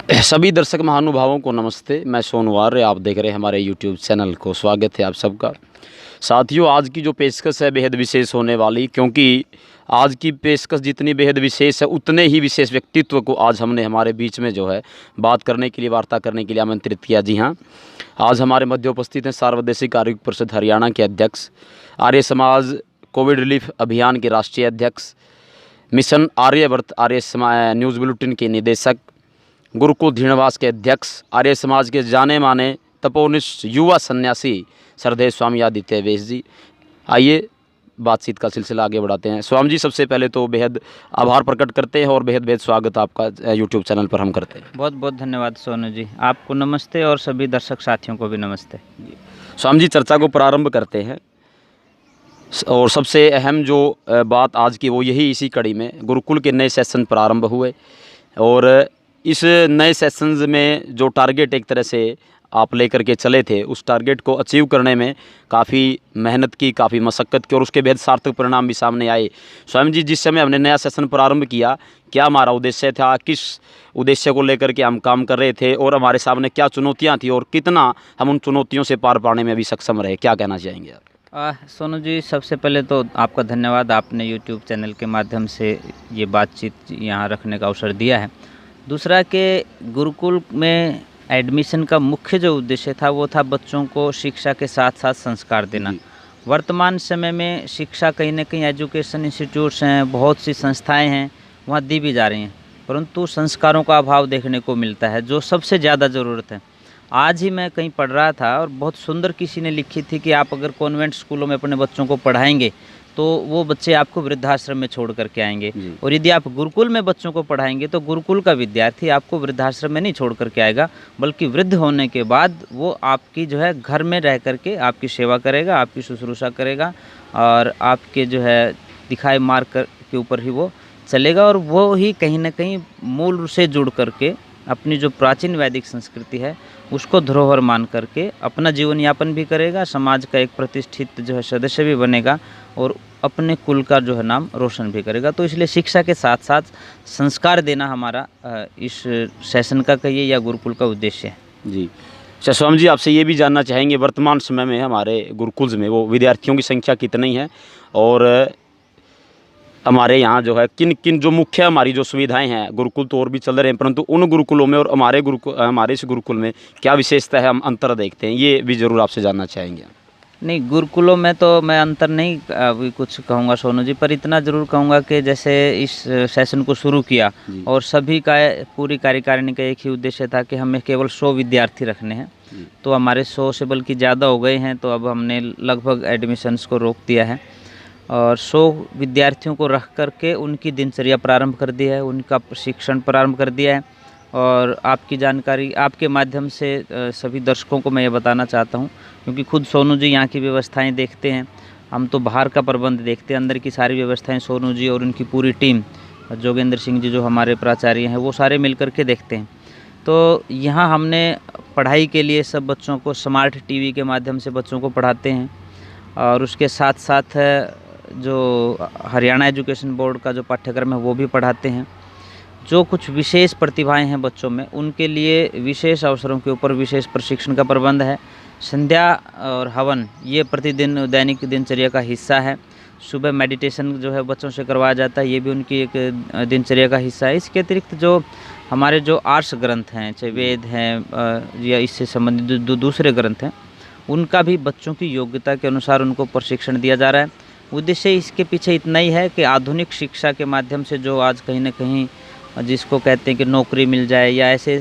सभी दर्शक महानुभावों को नमस्ते। मैं सोनू आर्य, आप देख रहे हैं हमारे यूट्यूब चैनल को। स्वागत है आप सबका। साथियों, आज की जो पेशकश है बेहद विशेष होने वाली, क्योंकि आज की पेशकश जितनी बेहद विशेष है उतने ही विशेष व्यक्तित्व को आज हमने हमारे बीच में जो है बात करने के लिए, वार्ता करने के लिए आमंत्रित किया। जी हाँ, आज हमारे मध्य उपस्थित हैं सार्वदेशिक आरोग्य परिषद हरियाणा के अध्यक्ष, आर्य समाज कोविड रिलीफ अभियान के राष्ट्रीय अध्यक्ष, mission Aryavart Arya Samaj news bulletin के निदेशक, गुरुकुल धीणवास के अध्यक्ष, आर्य समाज के जाने माने तपोनिष्ठ युवा सन्यासी श्रद्धेय स्वामी आदित्य वेश जी। आइए बातचीत का सिलसिला आगे बढ़ाते हैं। स्वामी जी, सबसे पहले तो बेहद आभार प्रकट करते हैं और बेहद बेहद स्वागत आपका यूट्यूब चैनल पर हम करते हैं। बहुत बहुत धन्यवाद सोनू जी, आपको नमस्ते और सभी दर्शक साथियों को भी नमस्ते। स्वामी जी, चर्चा को प्रारंभ करते हैं और सबसे अहम जो बात आज की वो यही, इसी कड़ी में गुरुकुल के नए सेशन प्रारंभ हुए और इस नए सेशंस में जो टारगेट एक तरह से आप लेकर के चले थे, उस टारगेट को अचीव करने में काफ़ी मेहनत की, काफ़ी मशक्क़त की और उसके बेहद सार्थक परिणाम भी सामने आए। स्वामी जी, जिस समय हमने नया सेशन प्रारंभ किया, क्या हमारा उद्देश्य था, किस उद्देश्य को लेकर के हम काम कर रहे थे और हमारे सामने क्या चुनौतियाँ थी और कितना हम उन चुनौतियों से पार पाने में भी सक्षम रहे, क्या कहना चाहेंगे आप? सोनू जी, सबसे पहले तो आपका धन्यवाद, आपने यूट्यूब चैनल के माध्यम से ये बातचीत यहाँ रखने का अवसर दिया है। दूसरा कि गुरुकुल में एडमिशन का मुख्य जो उद्देश्य था वो था बच्चों को शिक्षा के साथ साथ संस्कार देना। वर्तमान समय में शिक्षा कहीं ना कहीं एजुकेशन इंस्टीट्यूट्स हैं, बहुत सी संस्थाएं हैं, वहाँ दी भी जा रही हैं, परंतु संस्कारों का अभाव देखने को मिलता है, जो सबसे ज़्यादा ज़रूरत है। आज ही मैं कहीं पढ़ रहा था और बहुत सुंदर किसी ने लिखी थी कि आप अगर कॉन्वेंट स्कूलों में अपने बच्चों को पढ़ाएंगे तो वो बच्चे आपको वृद्धाश्रम में छोड़ करके आएंगे, और यदि आप गुरुकुल में बच्चों को पढ़ाएंगे तो गुरुकुल का विद्यार्थी आपको वृद्धाश्रम में नहीं छोड़ करके आएगा, बल्कि वृद्ध होने के बाद वो आपकी जो है घर में रह करके आपकी सेवा करेगा, आपकी शुश्रूषा करेगा और आपके जो है दिखाए मार्ग के ऊपर ही वो चलेगा, और वो ही कहीं ना कहीं मूल से जुड़ करके अपनी जो प्राचीन वैदिक संस्कृति है उसको धरोहर मान करके अपना जीवन यापन भी करेगा, समाज का एक प्रतिष्ठित जो है सदस्य भी बनेगा और अपने कुल का जो है नाम रोशन भी करेगा। तो इसलिए शिक्षा के साथ साथ संस्कार देना हमारा इस सेशन का कहिए या गुरुकुल का उद्देश्य है। जी, अच्छा स्वामी जी, आपसे ये भी जानना चाहेंगे, वर्तमान समय में हमारे गुरुकुल में वो विद्यार्थियों की संख्या कितनी है और हमारे यहाँ जो है किन किन जो मुख्य हमारी जो सुविधाएं हैं, गुरुकुल तो और भी चल रहे हैं, परंतु उन गुरुकुलों में और हमारे इस गुरुकुल में क्या विशेषता है, हम अंतर देखते हैं, ये भी ज़रूर आपसे जानना चाहेंगे। नहीं, गुरुकुलों में तो मैं अंतर नहीं अभी कुछ कहूँगा सोनू जी, पर इतना ज़रूर कहूँगा कि जैसे इस सेशन को शुरू किया और सभी का पूरी कार्यकारिणी का एक ही उद्देश्य था कि हमें केवल 100 विद्यार्थी रखने हैं, तो हमारे 100 से बल्कि ज़्यादा हो गए हैं, तो अब हमने लगभग एडमिशन्स को रोक दिया है और 100 विद्यार्थियों को रख करके उनकी दिनचर्या प्रारंभ कर दी है, उनका प्रशिक्षण प्रारंभ कर दिया है। और आपकी जानकारी आपके माध्यम से सभी दर्शकों को मैं ये बताना चाहता हूँ, क्योंकि खुद सोनू जी यहाँ की व्यवस्थाएं देखते हैं, हम तो बाहर का प्रबंध देखते हैं, अंदर की सारी व्यवस्थाएं सोनू जी और उनकी पूरी टीम, जोगेंद्र सिंह जी जो हमारे प्राचार्य हैं, वो सारे मिल कर के देखते हैं। तो यहाँ हमने पढ़ाई के लिए सब बच्चों को स्मार्ट टीवी के माध्यम से बच्चों को पढ़ाते हैं, और उसके साथ साथ जो हरियाणा एजुकेशन बोर्ड का जो पाठ्यक्रम है वो भी पढ़ाते हैं। जो कुछ विशेष प्रतिभाएं हैं बच्चों में, उनके लिए विशेष अवसरों के ऊपर विशेष प्रशिक्षण का प्रबंध है। संध्या और हवन ये प्रतिदिन दैनिक दिनचर्या का हिस्सा है। सुबह मेडिटेशन जो है बच्चों से करवाया जाता है, ये भी उनकी एक दिनचर्या का हिस्सा है। इसके अतिरिक्त जो हमारे जो आर्ट्स ग्रंथ हैं, चाहे वेद हैं या इससे संबंधित जो दूसरे ग्रंथ हैं, उनका भी बच्चों की योग्यता के अनुसार उनको प्रशिक्षण दिया जा रहा है। उद्देश्य इसके पीछे इतना ही है कि आधुनिक शिक्षा के माध्यम से जो आज कहीं ना कहीं जिसको कहते हैं कि नौकरी मिल जाए या ऐसे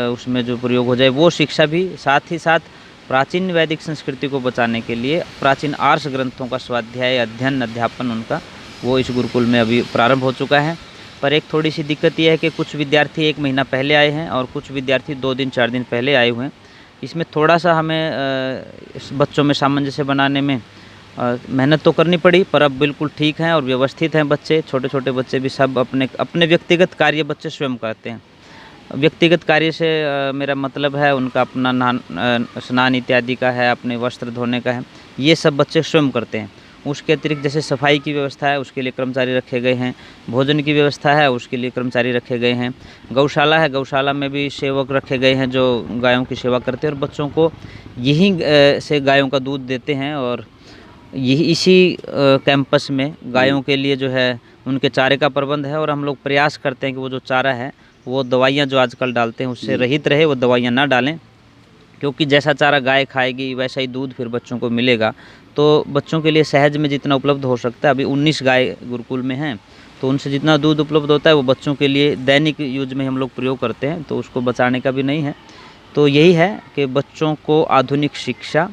उसमें जो प्रयोग हो जाए, वो शिक्षा भी साथ ही साथ प्राचीन वैदिक संस्कृति को बचाने के लिए प्राचीन आर्ष ग्रंथों का स्वाध्याय, अध्ययन, अध्यापन उनका वो इस गुरुकुल में अभी प्रारंभ हो चुका है। पर एक थोड़ी सी दिक्कत यह है कि कुछ विद्यार्थी 1 महीना पहले आए हैं और कुछ विद्यार्थी 2 दिन 4 दिन पहले आए हुए हैं। इसमें थोड़ा सा हमें इस बच्चों में सामंजस्य बनाने में मेहनत तो करनी पड़ी, पर अब बिल्कुल ठीक हैं और व्यवस्थित हैं बच्चे। छोटे छोटे बच्चे भी सब अपने व्यक्तिगत कार्य बच्चे स्वयं करते हैं। व्यक्तिगत कार्य से मेरा मतलब है उनका अपना स्नान इत्यादि का है, अपने वस्त्र धोने का है, ये सब बच्चे स्वयं करते हैं। उसके अतिरिक्त जैसे सफाई की व्यवस्था है उसके लिए कर्मचारी रखे गए हैं, भोजन की व्यवस्था है उसके लिए कर्मचारी रखे गए हैं, गौशाला है, गौशाला में भी सेवक रखे गए हैं जो गायों की सेवा करते हैं और बच्चों को यहीं से गायों का दूध देते हैं। और यही इसी कैंपस में गायों के लिए जो है उनके चारे का प्रबंध है और हम लोग प्रयास करते हैं कि वो जो चारा है वो दवाइयाँ जो आजकल डालते हैं उससे रहित रहे, वो दवाइयाँ ना डालें, क्योंकि जैसा चारा गाय खाएगी वैसा ही दूध फिर बच्चों को मिलेगा। तो बच्चों के लिए सहज में जितना उपलब्ध हो सकता है, अभी 19 गाय गुरुकुल में हैं, तो उनसे जितना दूध उपलब्ध होता है वो बच्चों के लिए दैनिक यूज में हम लोग प्रयोग करते हैं, तो उसको बचाने का भी नहीं है। तो यही है कि बच्चों को आधुनिक शिक्षा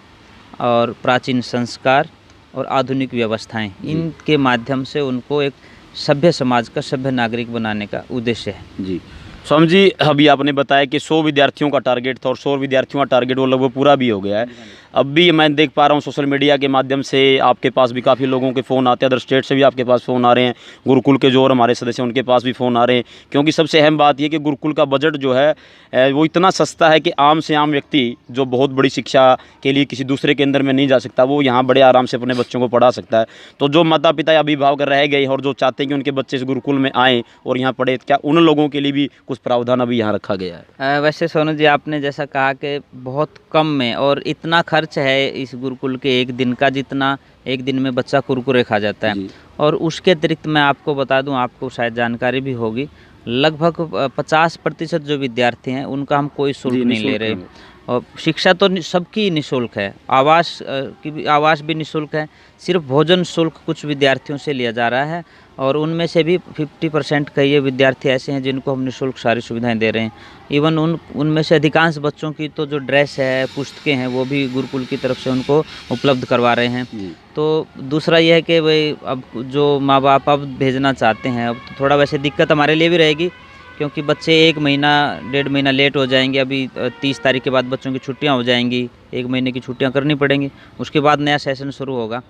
और प्राचीन संस्कार और आधुनिक व्यवस्थाएं, इनके माध्यम से उनको एक सभ्य समाज का, सभ्य नागरिक बनाने का उद्देश्य है। जी स्वामी जी, अभी आपने बताया कि 100 विद्यार्थियों का टारगेट था और 100 विद्यार्थियों का टारगेट वो लगभग पूरा भी हो गया है। अब भी मैं देख पा रहा हूँ सोशल मीडिया के माध्यम से आपके पास भी काफ़ी लोगों के फ़ोन आते हैं, अदर स्टेट से भी आपके पास फ़ोन आ रहे हैं, गुरुकुल के जो और हमारे सदस्य हैं उनके पास भी फ़ोन आ रहे हैं। क्योंकि सबसे अहम बात ये कि गुरुकुल का बजट जो है वो इतना सस्ता है कि आम से आम व्यक्ति जो बहुत बड़ी शिक्षा के लिए किसी दूसरे केंद्र में नहीं जा सकता, वो यहाँ बड़े आराम से अपने बच्चों को पढ़ा सकता है। तो जो माता पिता या अभिभावक रह गए और जो चाहते हैं कि उनके बच्चे इस गुरुकुल में आएँ और यहाँ पढ़े, क्या उन लोगों के लिए भी कुछ प्रावधान अभी यहाँ रखा गया है? वैसे सोनू जी, आपने जैसा कहा कि बहुत कम में और इतना खर्च है इस गुरुकुल के एक दिन का, जितना एक दिन में बच्चा कुरकुरे खा जाता है। और उसके अतिरिक्त मैं आपको बता दूं, आपको शायद जानकारी भी होगी, लगभग 50% जो विद्यार्थी हैं उनका हम कोई शुल्क नहीं ले रहे। और शिक्षा तो सबकी निःशुल्क है, आवास भी निःशुल्क है, सिर्फ भोजन शुल्क कुछ विद्यार्थियों से लिया जा रहा है और उनमें से भी 50% कई विद्यार्थी ऐसे हैं जिनको हम निःशुल्क सारी सुविधाएं दे रहे हैं। इवन उनमें से अधिकांश बच्चों की तो जो ड्रेस है, पुस्तकें हैं, वो भी गुरुकुल की तरफ से उनको उपलब्ध करवा रहे हैं। तो दूसरा यह है कि भाई अब जो माँ बाप अब भेजना चाहते हैं, अब तो थोड़ा वैसे दिक्कत हमारे लिए भी रहेगी, क्योंकि बच्चे 1 महीना 1.5 महीना लेट हो जाएंगे। अभी 30 तारीख के बाद बच्चों की छुट्टियां हो जाएंगी, 1 महीने की छुट्टियां करनी पड़ेंगी, उसके बाद नया सेशन शुरू होगा।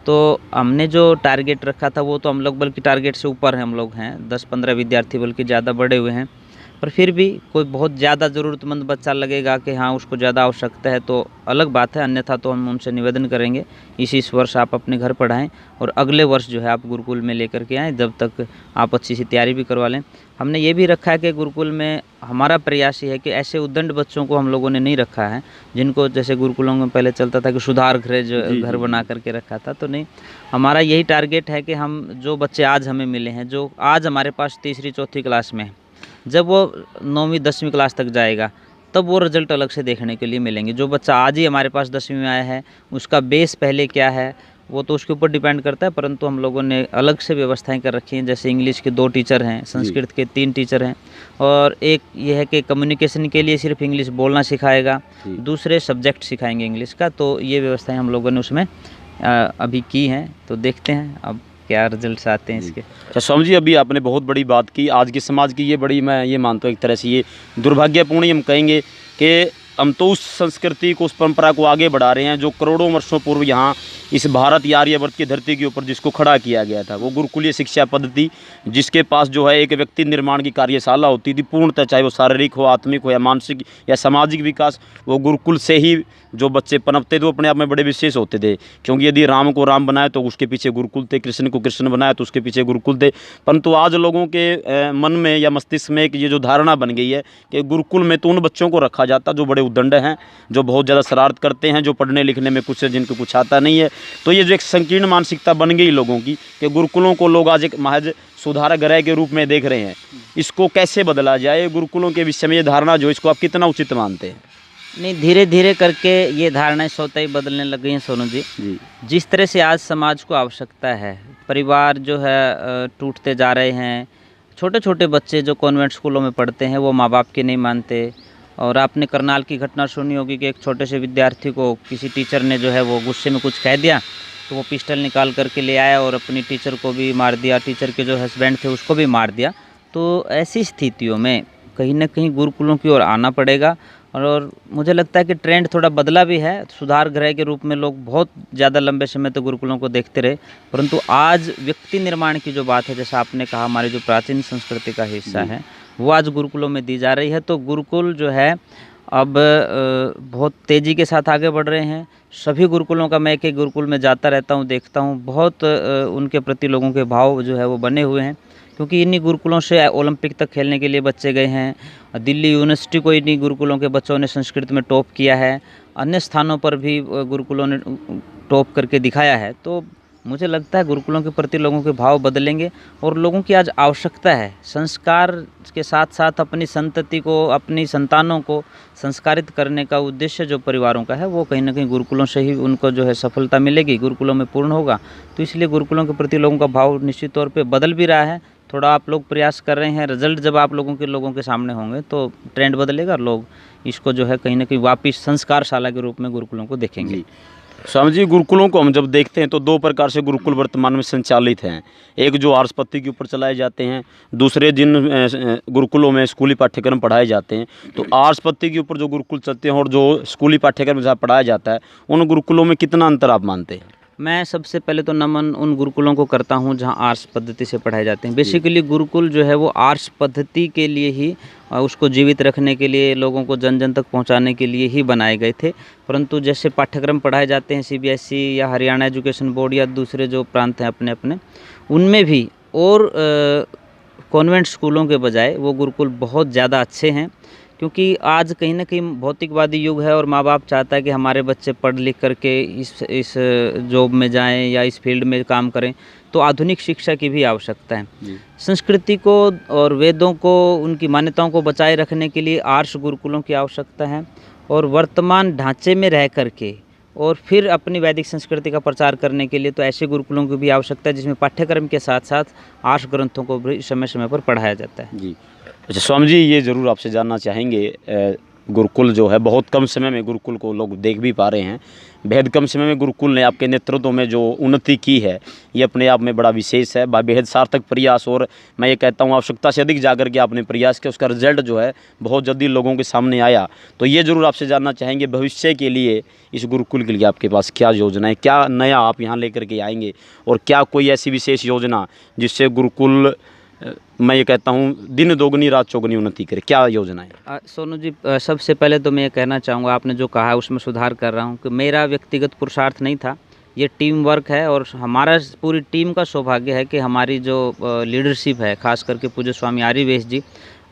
तो हमने जो टारगेट रखा था वो तो हम लोग बल्कि टारगेट से ऊपर हम लोग हैं, 10-15 विद्यार्थी बल्कि ज़्यादा बढ़े हुए हैं। पर फिर भी कोई बहुत ज़्यादा ज़रूरतमंद बच्चा लगेगा कि हाँ उसको ज़्यादा आवश्यकता है तो अलग बात है, अन्यथा तो हम उनसे निवेदन करेंगे इस वर्ष आप अपने घर पढ़ाएं और अगले वर्ष जो है आप गुरुकुल में लेकर के आएँ, जब तक आप अच्छी सी तैयारी भी करवा लें। हमने ये भी रखा है कि गुरुकुल में हमारा प्रयास ये है कि ऐसे उद्दंड बच्चों को हम लोगों ने नहीं रखा है जिनको जैसे गुरुकुलों में पहले चलता था कि सुधार गृह जो घर बना करके रखा था, तो नहीं, हमारा यही टारगेट है कि हम जो बच्चे आज हमें मिले हैं, जो आज हमारे पास 3री-4थी क्लास में है, जब वो 9वीं-10वीं क्लास तक जाएगा तब वो रिजल्ट अलग से देखने के लिए मिलेंगे। जो बच्चा आज ही हमारे पास 10वीं में आया है उसका बेस पहले क्या है वो तो उसके ऊपर डिपेंड करता है, परंतु हम लोगों ने अलग से व्यवस्थाएं कर रखी हैं। जैसे इंग्लिश के 2 टीचर हैं, संस्कृत के 3 टीचर हैं और एक ये है कि कम्युनिकेशन के लिए सिर्फ इंग्लिश बोलना सिखाएगा, दूसरे सब्जेक्ट सिखाएंगे इंग्लिश का। तो ये व्यवस्थाएं हम लोगों ने उसमें अभी की हैं, तो देखते हैं अब क्या रिजल्ट्स आते हैं इसके। अच्छा स्वामी जी, अभी आपने बहुत बड़ी बात की, आज के समाज की ये बड़ी, मैं ये मानता हूँ एक तरह से ये दुर्भाग्यपूर्ण हम कहेंगे कि हम तो उस संस्कृति को, उस परंपरा को आगे बढ़ा रहे हैं जो करोड़ों वर्षों पूर्व यहाँ इस भारत या आर्यवर्त की धरती के ऊपर जिसको खड़ा किया गया था, वो गुरुकुलीय शिक्षा पद्धति, जिसके पास जो है एक व्यक्ति निर्माण की कार्यशाला होती थी पूर्णतः, चाहे वो शारीरिक हो, आत्मिक हो या मानसिक या सामाजिक विकास, वो गुरुकुल से ही जो बच्चे पनपते थे वो अपने आप में बड़े विशेष होते थे। क्योंकि यदि राम को राम बनाए तो उसके पीछे गुरुकुल थे, कृष्ण को कृष्ण बनाया तो उसके पीछे गुरुकुल थे। परंतु आज लोगों के मन में या मस्तिष्क में एक ये जो धारणा बन गई है कि गुरुकुल में तो उन बच्चों को रखा जाता जो बड़े उद्दंड हैं, जो बहुत ज़्यादा शरारत करते हैं, जो पढ़ने लिखने में कुछ जिनको कुछ आता नहीं है। तो ये जो एक संकीर्ण मानसिकता बन गई लोगों की कि गुरुकुलों को लोग आज एक महज सुधार गृह के रूप में देख रहे हैं, इसको कैसे बदला जाए? गुरुकुलों के विषय में ये धारणा जो, इसको आप कितना उचित मानते हैं? नहीं, धीरे धीरे करके ये धारणाएं स्वतः ही बदलने लग गई हैं सोनू जी। जिस तरह से आज समाज को आवश्यकता है, परिवार जो है टूटते जा रहे हैं, छोटे छोटे बच्चे जो कॉन्वेंट स्कूलों में पढ़ते हैं वो माँ बाप की नहीं मानते। और आपने करनाल की घटना सुनी होगी कि एक छोटे से विद्यार्थी को किसी टीचर ने जो है वो गुस्से में कुछ कह दिया तो वो पिस्टल निकाल करके ले आया और अपनी टीचर को भी मार दिया, टीचर के जो हस्बैंड थे उसको भी मार दिया। तो ऐसी स्थितियों में कहीं ना कहीं गुरुकुलों की ओर आना पड़ेगा। और मुझे लगता है कि ट्रेंड थोड़ा बदला भी है, सुधार गृह के रूप में लोग बहुत ज़्यादा लंबे समय तक गुरुकुलों को देखते रहे, परंतु आज व्यक्ति निर्माण की जो बात है, जैसा आपने कहा हमारी जो प्राचीन संस्कृति का हिस्सा है वो आज गुरुकुलों में दी जा रही है। तो गुरुकुल जो है अब बहुत तेज़ी के साथ आगे बढ़ रहे हैं। सभी गुरुकुलों का, मैं एक-एक गुरुकुल में जाता रहता हूँ, देखता हूँ, बहुत उनके प्रति लोगों के भाव जो है वो बने हुए हैं, क्योंकि इन्हीं गुरुकुलों से ओलंपिक तक खेलने के लिए बच्चे गए हैं। दिल्ली यूनिवर्सिटी को इन्हीं गुरुकुलों के बच्चों ने संस्कृत में टॉप किया है। अन्य स्थानों पर भी गुरुकुलों ने टॉप करके दिखाया है। तो मुझे लगता है गुरुकुलों के प्रति लोगों के भाव बदलेंगे और लोगों की आज आवश्यकता है संस्कार के साथ साथ अपनी संतति को, अपनी संतानों को संस्कारित करने का उद्देश्य जो परिवारों का है, वो कहीं न कहीं गुरुकुलों से ही उनको जो है सफलता मिलेगी, गुरुकुलों में पूर्ण होगा। तो इसलिए गुरुकुलों के प्रति लोगों का भाव निश्चित तौर पे बदल भी रहा है। थोड़ा आप लोग प्रयास कर रहे हैं, रिज़ल्ट जब आप लोगों के सामने होंगे तो ट्रेंड बदलेगा और लोग इसको जो है कहीं न कहीं वापिस संस्कारशाला के रूप में गुरुकुलों को देखेंगे। जी। स्वामी जी, गुरुकुलों को हम जब देखते हैं तो दो प्रकार से गुरुकुल वर्तमान में संचालित हैं। एक जो आर्ष पद्धति के ऊपर चलाए जाते हैं, दूसरे जिन गुरुकुलों में स्कूली पाठ्यक्रम पढ़ाए जाते हैं। तो आर्ष पद्धति के ऊपर जो गुरुकुल चलते हैं और जो स्कूली पाठ्यक्रम जहाँ पढ़ाया जाता है, उन गुरुकुलों में कितना अंतर आप मानते हैं? मैं सबसे पहले तो नमन उन गुरुकुलों को करता हूँ जहाँ आर्ष पद्धति से पढ़ाए जाते हैं। बेसिकली गुरुकुल जो है वो आर्ष पद्धति के लिए ही, उसको जीवित रखने के लिए, लोगों को जन जन तक पहुँचाने के लिए ही बनाए गए थे। परंतु जैसे पाठ्यक्रम पढ़ाए जाते हैं सीबीएसई या हरियाणा एजुकेशन बोर्ड या दूसरे जो प्रांत हैं अपने अपने, उनमें भी और कॉन्वेंट स्कूलों के बजाय वो गुरुकुल बहुत ज़्यादा अच्छे हैं, क्योंकि आज कहीं न कहीं भौतिकवादी युग है और माँ-बाप चाहता है कि हमारे बच्चे पढ़ लिख करके इस जॉब में जाएँ या इस फील्ड में काम करें, तो आधुनिक शिक्षा की भी आवश्यकता है। संस्कृति को और वेदों को, उनकी मान्यताओं को बचाए रखने के लिए आर्ष गुरुकुलों की आवश्यकता है और वर्तमान ढांचे में रह कर के और फिर अपनी वैदिक संस्कृति का प्रचार करने के लिए तो ऐसे गुरुकुलों की भी आवश्यकता है जिसमें पाठ्यक्रम के साथ-साथ आर्ष ग्रंथों को भी समय-समय पर पढ़ाया जाता है। जी। अच्छा स्वामी जी, ये ज़रूर आपसे जानना चाहेंगे, गुरुकुल जो है बहुत कम समय में गुरुकुल को लोग देख भी पा रहे हैं। बेहद कम समय में गुरुकुल ने आपके नेतृत्व में जो उन्नति की है, ये अपने आप में बड़ा विशेष है। बेहद सार्थक प्रयास, और मैं ये कहता हूँ आवश्यकता से अधिक जाकर के आपने प्रयास किया, उसका रिजल्ट जो है बहुत जल्दी लोगों के सामने आया। तो ये ज़रूर आपसे जानना चाहेंगे, भविष्य के लिए इस गुरुकुल के लिए आपके पास क्या योजना है, क्या नया आप यहाँ लेकर के आएंगे, और क्या कोई ऐसी विशेष योजना जिससे गुरुकुल, मैं ये कहता हूँ, दिन दोगुनी रात चौगुनी उन्नति करे, क्या योजना है? सोनू जी, सबसे पहले तो मैं ये कहना चाहूँगा, आपने जो कहा है उसमें सुधार कर रहा हूँ कि मेरा व्यक्तिगत पुरुषार्थ नहीं था, ये टीम वर्क है और हमारा पूरी टीम का सौभाग्य है कि हमारी जो लीडरशिप है, खास करके पूज्य स्वामी आर्यवेश जी,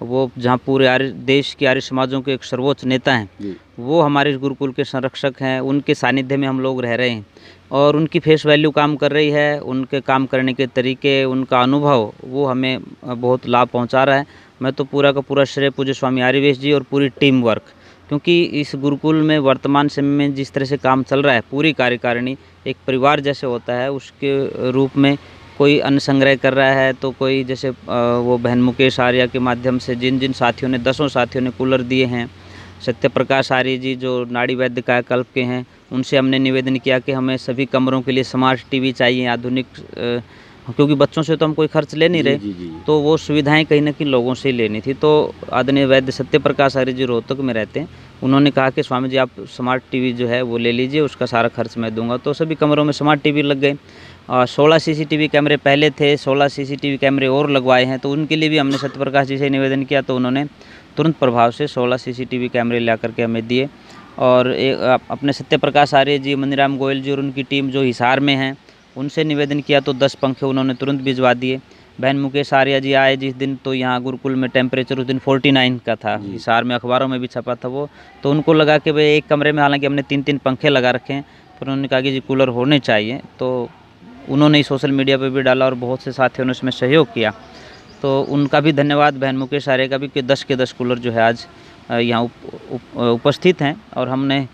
वो जहाँ पूरे आर्य देश के आर्य समाजों के एक सर्वोच्च नेता हैं, वो हमारे इस गुरुकुल के संरक्षक हैं। उनके सानिध्य में हम लोग रह रहे हैं और उनकी फेस वैल्यू काम कर रही है। उनके काम करने के तरीके, उनका अनुभव, वो हमें बहुत लाभ पहुंचा रहा है। मैं तो पूरा का पूरा श्रेय पूज्य स्वामी आर्यवेश जी और पूरी टीम वर्क, क्योंकि इस गुरुकुल में वर्तमान समय में जिस तरह से काम चल रहा है, पूरी कार्यकारिणी एक परिवार जैसे होता है उसके रूप में, कोई अन्न संग्रह कर रहा है तो कोई जैसे वो बहन मुकेश आर्य के माध्यम से जिन जिन साथियों ने, 10 साथियों ने कूलर दिए हैं, सत्य प्रकाश आर्य जी जो नाड़ी वैद्य कायाकल्प के हैं, उनसे हमने निवेदन किया कि हमें सभी कमरों के लिए स्मार्ट टीवी चाहिए, आधुनिक, क्योंकि बच्चों से तो हम कोई खर्च ले नहीं रहे, तो वो सुविधाएं कहीं न कहीं लोगों से ही लेनी थी। तो आदरणीय वैद्य सत्य प्रकाश आर्य जी रोहतक में रहते हैं, उन्होंने कहा कि स्वामी जी आप स्मार्ट टीवी जो है वो ले लीजिए, उसका सारा खर्च मैं दूंगा। तो सभी कमरों में स्मार्ट टीवी लग गए। 16 सीसीटीवी कैमरे पहले थे, 16 सीसीटीवी कैमरे और लगवाए हैं, तो उनके लिए भी हमने सत्य प्रकाश जी से निवेदन किया, तो उन्होंने तुरंत प्रभाव से 16 सीसीटीवी कैमरे ला करके हमें दिए। और अपने सत्य प्रकाश आर्य जी, मनीराम गोयल जी और उनकी टीम जो हिसार में हैं, उनसे निवेदन किया तो 10 पंखे उन्होंने तुरंत भिजवा दिए। बहन मुकेश आर्य जी आए जिस दिन, तो यहाँ गुरुकुल में टेम्परेचर उस दिन 49 का था, हिसार में अखबारों में भी छपा था वो, तो उनको लगा कि भाई एक कमरे में, हालांकि हमने 3-3 पंखे लगा रखे हैं, पर उन्होंने कहा कि जी कूलर होने चाहिए, तो उन्होंने ही सोशल मीडिया पर भी डाला और बहुत से साथियों ने उसमें सहयोग किया। तो उनका भी धन्यवाद, बहन मुकेश आर्य का भी, कि 10 के 10 कूलर जो है आज यहाँ उपस्थित हैं। और हमने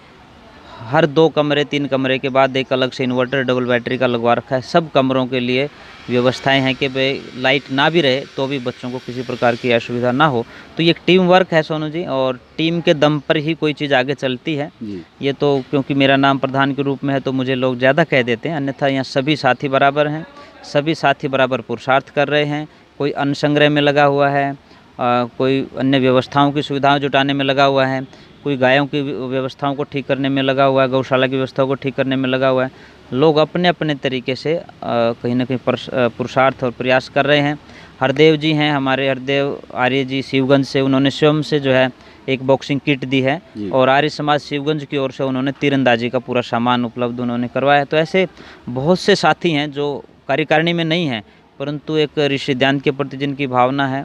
हर 2 कमरे 3 कमरे के बाद एक अलग से इन्वर्टर डबल बैटरी का लगवा रखा है। सब कमरों के लिए व्यवस्थाएं हैं कि भाई लाइट ना भी रहे तो भी बच्चों को किसी प्रकार की असुविधा ना हो। तो ये एक टीम वर्क है सोनू जी, और टीम के दम पर ही कोई चीज़ आगे चलती है। ये तो क्योंकि मेरा नाम प्रधान के रूप में है तो मुझे लोग ज़्यादा कह देते हैं, अन्यथा यहाँ सभी साथी बराबर हैं, सभी साथी बराबर पुरुषार्थ कर रहे हैं। कोई अन्न संग्रह में लगा हुआ है, कोई अन्य व्यवस्थाओं की सुविधाएं जुटाने में लगा हुआ है, कोई गायों की व्यवस्थाओं को ठीक करने में लगा हुआ है, गौशाला की व्यवस्थाओं को ठीक करने में लगा हुआ है। लोग अपने अपने तरीके से कहीं ना कहीं पुरुषार्थ और प्रयास कर रहे हैं। हरदेव जी हैं हमारे, हरदेव आर्य जी शिवगंज से, उन्होंने स्वयं से जो है एक बॉक्सिंग किट दी है जी। और आर्य समाज शिवगंज की ओर से उन्होंने तीरंदाजी का पूरा सामान उपलब्ध उन्होंने करवाया है। तो ऐसे बहुत से साथी हैं जो कार्यकारिणी में नहीं हैं, परंतु एक ऋषि ध्यान के प्रति जिनकी भावना है,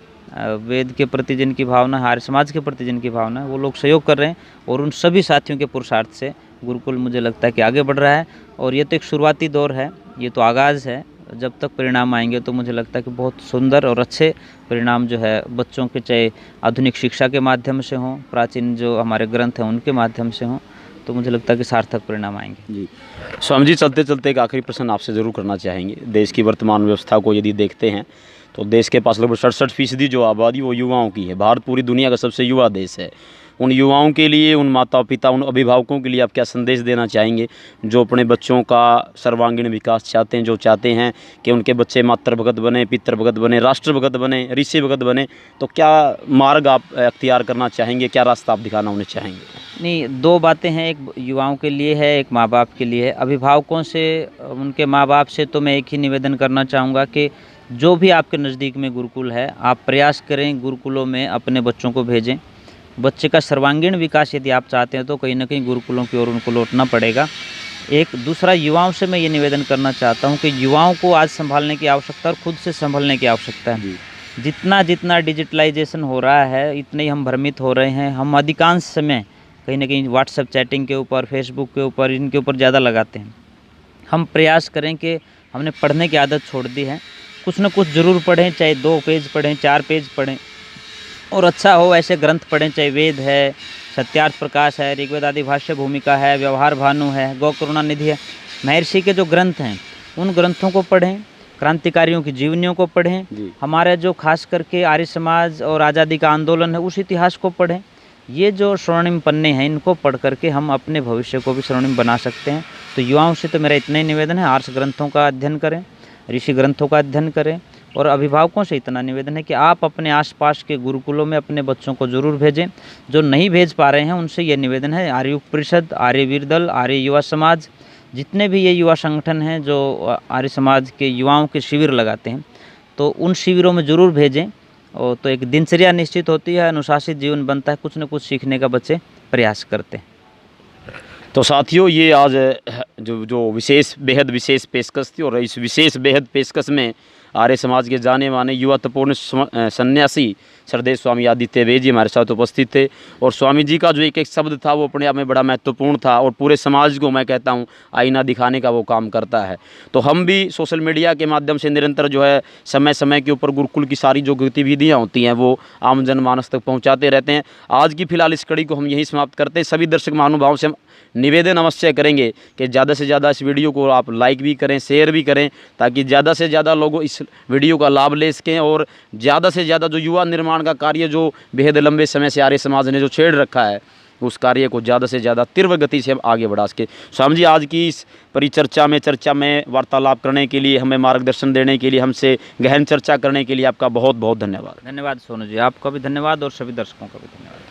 वेद के प्रति जिनकी भावना है, आर्य समाज के प्रति जिनकी भावना है, वो लोग सहयोग कर रहे हैं। और उन सभी साथियों के पुरुषार्थ से गुरुकुल मुझे लगता है कि आगे बढ़ रहा है। और ये तो एक शुरुआती दौर है, ये तो आगाज़ है। जब तक परिणाम आएंगे तो मुझे लगता है कि बहुत सुंदर और अच्छे परिणाम जो है बच्चों के, चाहे आधुनिक शिक्षा के माध्यम से हों, प्राचीन जो हमारे ग्रंथ हैं उनके माध्यम से हों, तो मुझे लगता है कि सार्थक परिणाम आएंगे। जी स्वामी जी, चलते चलते एक आखिरी प्रश्न आपसे ज़रूर करना चाहेंगे। देश की वर्तमान व्यवस्था को यदि देखते हैं तो देश के पास लगभग 67% जो आबादी वो युवाओं की है। भारत पूरी दुनिया का सबसे युवा देश है। उन युवाओं के लिए, उन माता पिता, उन अभिभावकों के लिए आप क्या संदेश देना चाहेंगे जो अपने बच्चों का सर्वांगीण विकास चाहते हैं, जो चाहते हैं कि उनके बच्चे मातृ भगत बने, पितृ भगत बने, राष्ट्र भगत बने, ऋषि भगत बने, तो क्या मार्ग आप अख्तियार करना चाहेंगे, क्या रास्ता आप दिखाना उन्हें चाहेंगे? नहीं, दो बातें हैं, एक युवाओं के लिए है, एक माँ बाप के लिए है। अभिभावकों से, उनके माँ बाप से तो मैं एक ही निवेदन करना चाहूँगा कि जो भी आपके नज़दीक में गुरुकुल है, आप प्रयास करें गुरुकुलों में अपने बच्चों को भेजें। बच्चे का सर्वांगीण विकास यदि आप चाहते हैं तो कहीं ना कहीं गुरुकुलों की ओर उनको लौटना पड़ेगा। एक दूसरा, युवाओं से मैं ये निवेदन करना चाहता हूँ कि युवाओं को आज संभालने की आवश्यकता और खुद से संभलने की आवश्यकता है। जितना जितना डिजिटलाइजेशन हो रहा है, इतने ही हम भ्रमित हो रहे हैं। हम अधिकांश समय कहीं ना कहीं व्हाट्सएप चैटिंग के ऊपर, फेसबुक के ऊपर, इनके ऊपर ज़्यादा लगाते हैं। हम प्रयास करें कि हमने पढ़ने की आदत छोड़ दी है, कुछ न कुछ ज़रूर पढ़ें, चाहे 2 पेज पढ़ें, 4 पेज पढ़ें, और अच्छा हो ऐसे ग्रंथ पढ़ें, चाहे वेद है, सत्यार्थ प्रकाश है, ऋग्वेद आदि भाष्य भूमिका है, व्यवहार भानु है, गौ करुणा निधि है, महर्षि के जो ग्रंथ हैं उन ग्रंथों को पढ़ें, क्रांतिकारियों की जीवनियों को पढ़ें, हमारे जो खास करके आर्य समाज और आज़ादी का आंदोलन है उस इतिहास को पढ़ें। ये जो स्वर्णिम पन्ने हैं इनको पढ़ करके हम अपने भविष्य को भी स्वर्णिम बना सकते हैं। तो युवाओं से तो मेरा इतना ही निवेदन है, आर्ष ग्रंथों का अध्ययन करें, ऋषि ग्रंथों का अध्ययन करें। और अभिभावकों से इतना निवेदन है कि आप अपने आसपास के गुरुकुलों में अपने बच्चों को ज़रूर भेजें। जो नहीं भेज पा रहे हैं उनसे ये निवेदन है, आर्य युग परिषद, आर्य वीर दल, आर्य युवा समाज, जितने भी ये युवा संगठन हैं जो आर्य समाज के युवाओं के शिविर लगाते हैं, तो उन शिविरों में ज़रूर भेजें। और तो एक दिनचर्या निश्चित होती है, अनुशासित जीवन बनता है, कुछ न कुछ सीखने का बच्चे प्रयास करते हैं। तो साथियों, ये आज जो विशेष, बेहद विशेष पेशकश थी, और इस विशेष बेहद पेशकश में आर्य समाज के जाने माने युवा तपोवन सन्यासी श्रद्धेय स्वामी आदित्य वेद जी हमारे साथ उपस्थित थे। और स्वामी जी का जो एक एक शब्द था वो अपने आप में बड़ा महत्वपूर्ण था, और पूरे समाज को मैं कहता हूँ आईना दिखाने का वो काम करता है। तो हम भी सोशल मीडिया के माध्यम से निरंतर जो है समय समय के ऊपर गुरुकुल की सारी जो गतिविधियाँ होती हैं वो आम जनमानस तक पहुँचाते रहते हैं। आज की फ़िलहाल इस कड़ी को हम यहीं समाप्त करते हैं। सभी दर्शक महानुभावों से हम निवेदन अवश्य करेंगे कि ज़्यादा से ज़्यादा इस वीडियो को आप लाइक भी करें, शेयर भी करें, ताकि ज़्यादा से ज़्यादा लोग इस वीडियो का लाभ ले सकें, और ज़्यादा से ज़्यादा जो युवा निर्माण का कार्य जो बेहद लंबे समय से आर्य समाज ने जो छेड़ रखा है उस कार्य को ज़्यादा से ज़्यादा तीव्र गति से हम आगे बढ़ा सके। स्वामी जी, आज की इस परिचर्चा में वार्तालाप करने के लिए, हमें मार्गदर्शन देने के लिए, हमसे गहन चर्चा करने के लिए आपका बहुत बहुत धन्यवाद। धन्यवाद सोनू जी, आपका भी धन्यवाद और सभी दर्शकों का भी धन्यवाद।